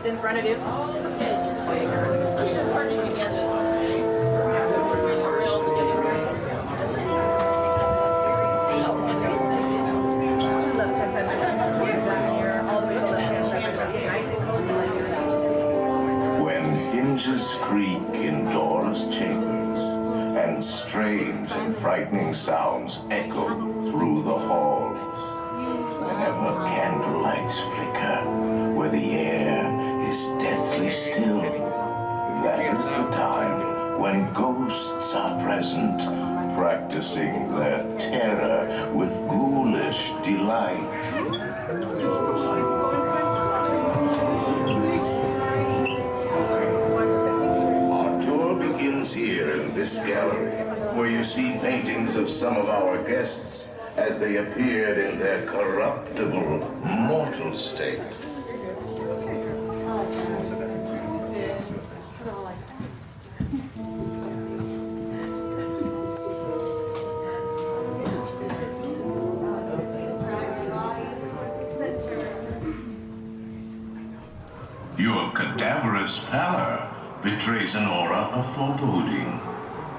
in front of you. When hinges creak in doorless chambers, and strange and frightening sounds echo through the halls, whenever candlelights flicker, where the air is deathly still, that is the time when ghosts are present, practicing their terror with ghoulish delight. Our tour begins here in this gallery, where you see paintings of some of our guests as they appeared in their corruptible, mortal state. Your cadaverous pallor betrays an aura of foreboding,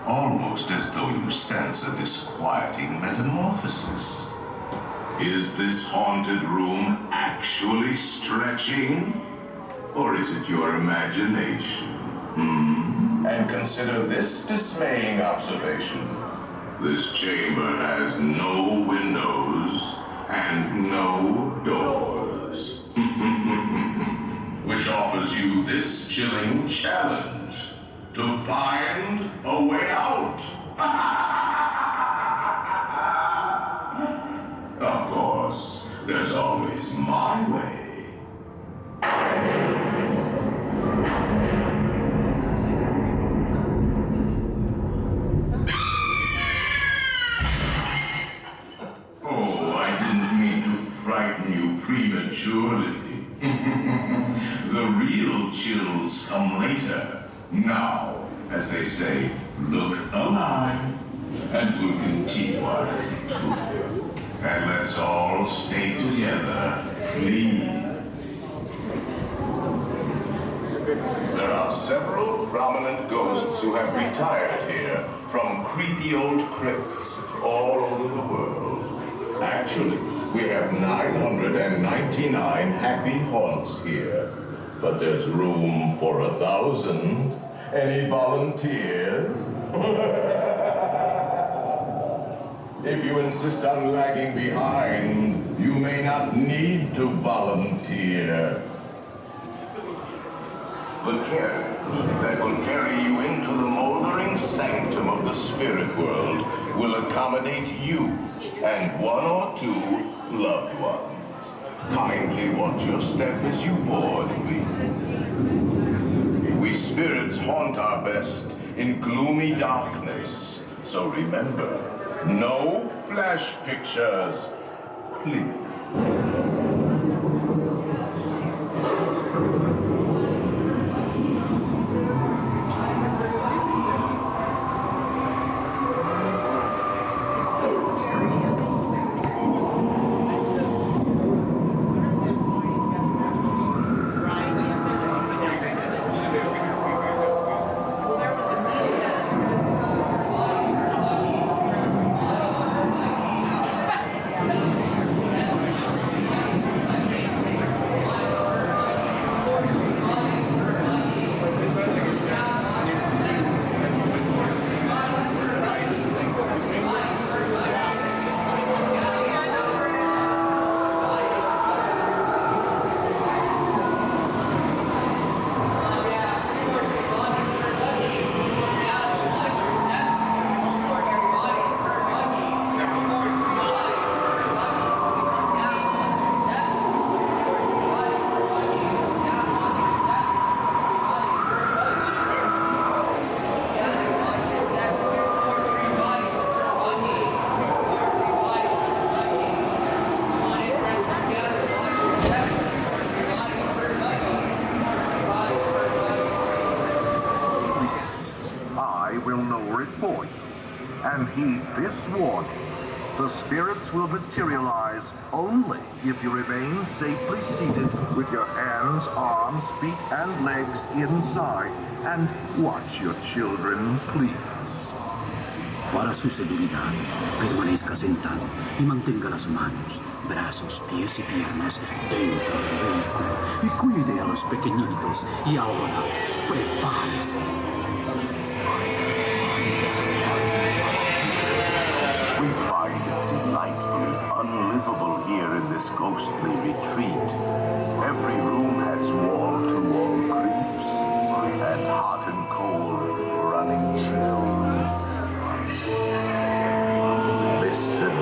almost as though you sense a disquieting metamorphosis. Is this haunted room actually stretching? Or is it your imagination? And consider this dismaying observation. This chamber has no windows and no doors. Which offers you this chilling challenge to find a way out. Of course, there's always my way. Oh, I didn't mean to frighten you prematurely. The real chills come later. Now, as they say, look alive, and we'll continue our little tour. And let's all stay together, please. There are several prominent ghosts who have retired here from creepy old crypts all over the world. Actually, we have 999 happy haunts here, but there's room for 1,000. Any volunteers? If you insist on lagging behind, you may not need to volunteer. The carriage that will carry you into the moldering sanctum of the spirit world will accommodate you and one or two loved ones. Kindly watch your step as you board, please. We spirits haunt our best in gloomy darkness, so remember, no flash pictures, please. I will now report and heed this warning. The spirits will materialize only if you remain safely seated with your hands, arms, feet, and legs inside. And watch your children, please. Para su seguridad, permanezca sentado y mantenga las manos, brazos, pies y piernas dentro del vehículo. Y cuide a los pequeñitos. Y ahora, prepárese. We find it delightfully unlivable here in this ghostly retreat. Every room has wall-to-wall creeps and hot and cold running chills. Listen.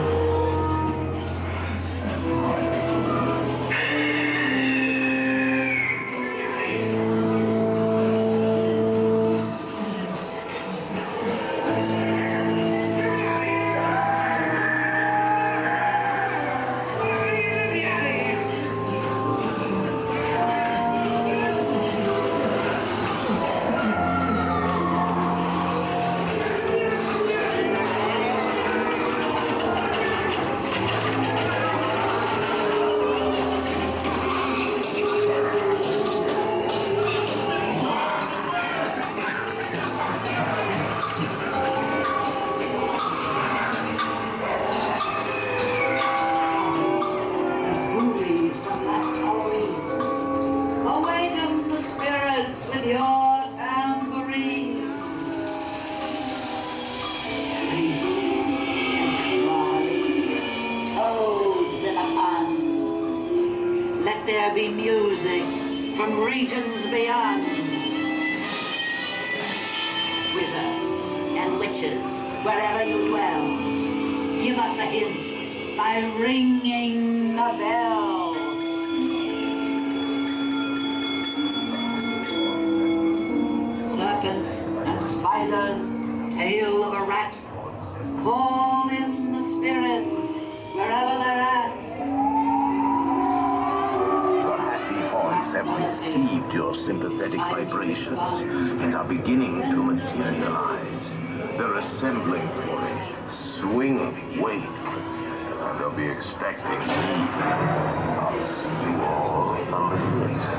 There be music from regions beyond. Wizards and witches, wherever you dwell, give us a hint by ringing a bell. Serpents and spiders, tail of a rat, call in the spirits wherever they're at. Have received your sympathetic vibrations and are beginning to materialize. They're assembling for a swinging wait. They'll be expecting me. I'll see you all a little later.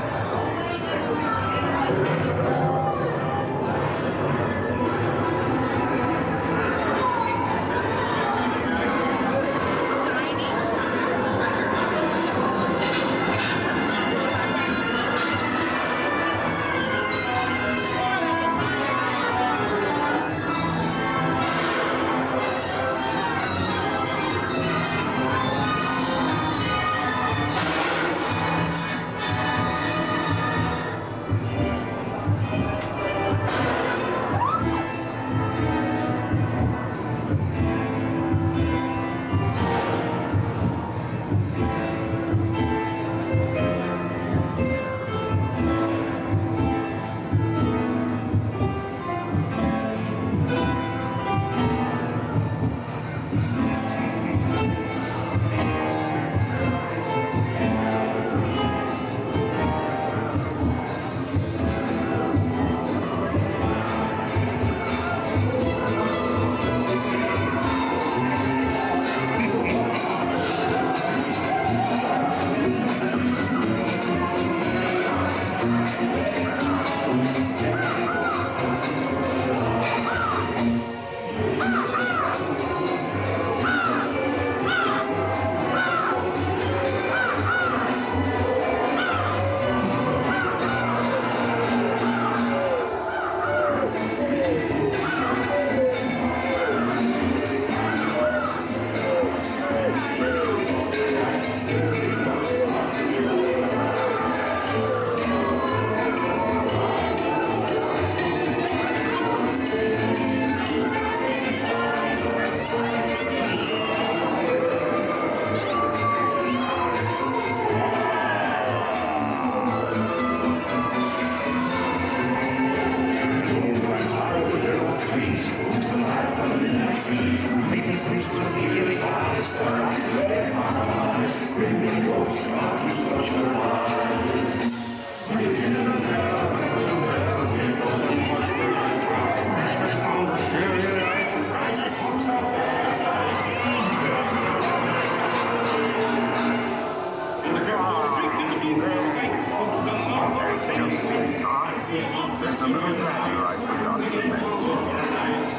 there's a little matter I forgot to mention.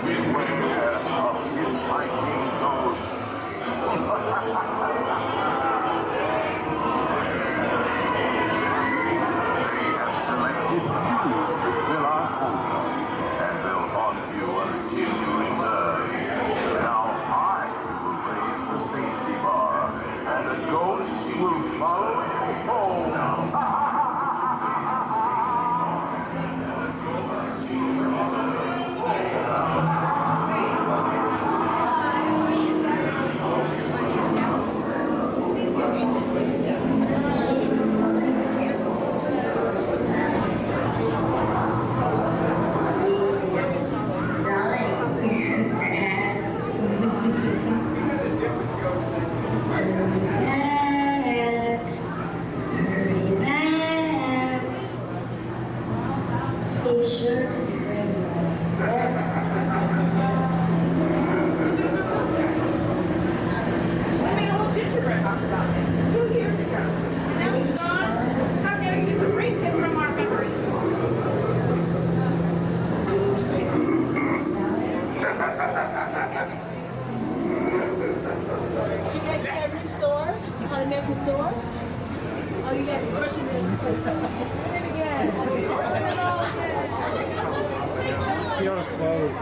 Beware of hitchhiking ghosts. They have selected you to fill our quota, and will haunt you until you return. Now I will raise the safety bar, and a ghost will follow you home. Be sure to bring your best. We made a whole gingerbread house about him 2 years ago. And now he's gone. How dare you erase him from our memory? Did you guys see our new store? Haunted Mansion store? Oh, you guys pushing it. Tiona's closed.